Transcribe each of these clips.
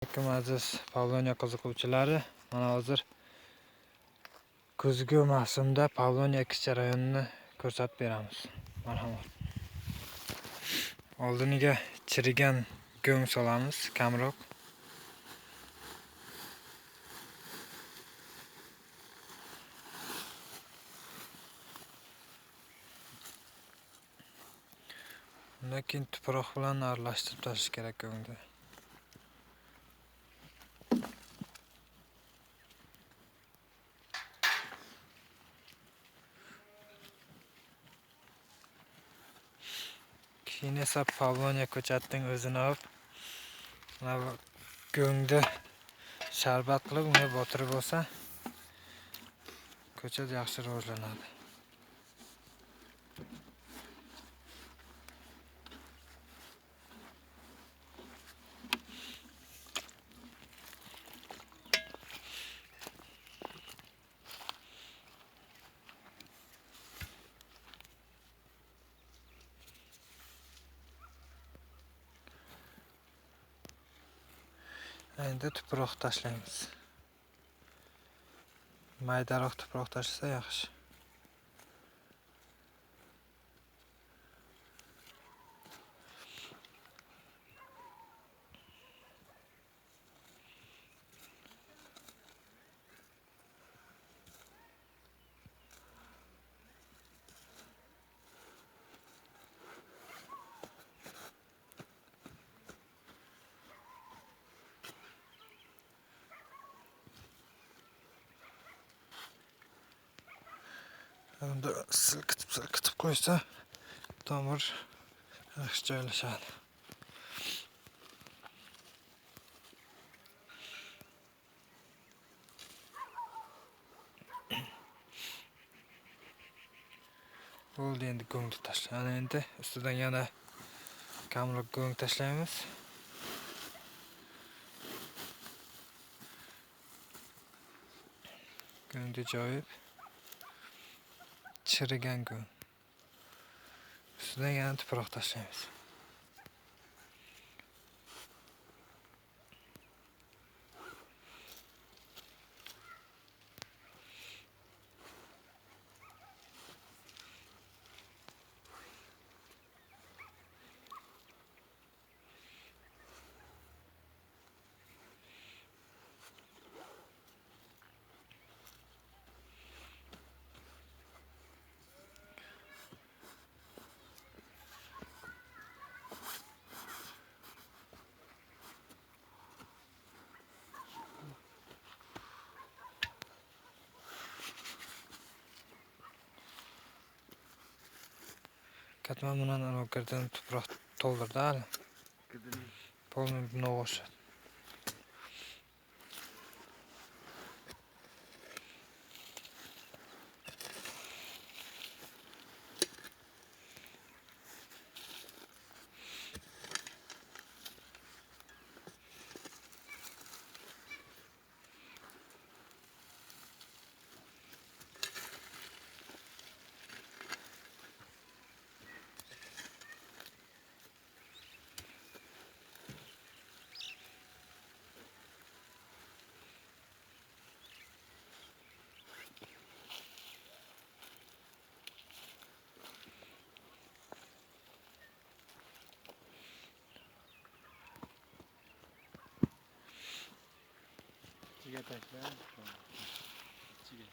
Assalomu aziz Pavloniya qiziquvchilari, mana hozir kuzgi mavsumda Pavloniya ekishcha rayonini ko'rsatib beramiz. Marhamat. Oldiniga chirigan go'ng solamiz, kamroq. Undan keyin tuproq bilan aralashtirib tashlash kerak go'ngni. Keyin esa Pavloniya ko'chatining o'zini olib, mana go'ngni sharbat qilib unga botirib olsa, ko'chat yaxshi rivojlanadi. Endi tuproq tashlaymiz. Maydaroq tuproq tashlasa yaxshi. Unda silkitib qo'ysa, tomir yaxshi joylashadi. Bo'ldi, endi go'ngni tashlaymiz. Endi ustidan yana kamroq go'ng tashlaymiz. Go'ngni joyib, chirigan go'ng. Ustidan yana tuproq tashlaymiz. Katman bilan anavidan tuproq to'ldirdi hali. Polni bunga o'xshadi. İçiga tashla. İçiga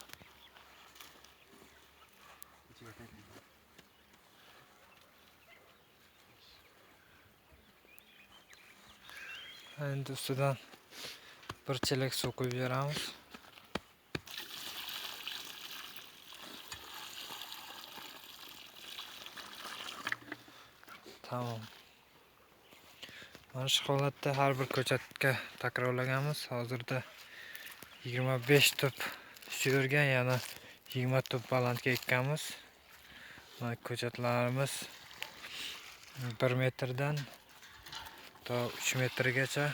tashla. Endi ustidan bir chelak suv quyib beramiz. Tamam. Mana shu holatda har bir ko'chatga takrorlaganmiz. Hozirda 25 tup suyurgan, yana 20 tup balandga ekkanmiz. Mana ko'chatlarimiz 1 metrdan to 3 metrgacha.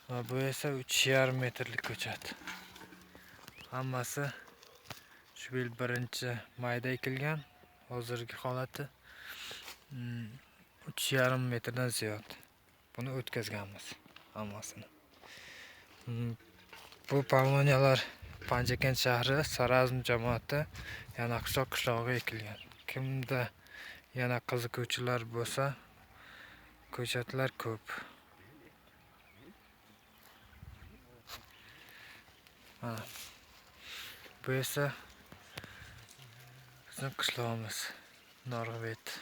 Va bu esa 3,5 metrlik ko'chat. Hammasi shu yil birinchi mayda ekilgan. Hozirgi holati 3,5 metrdan ziyod. Buni o'tkazganmiz. hammasini. Bu Poloniyalar Panjakent shahri Sarazm jamoati yana qishloq-qishlog'iga ekilgan. Kimda yana qiziquvchilar bo'lsa, ko'chatlar ko'p. Mana bu esa bizning qishlog'imiz, Norg'ibet.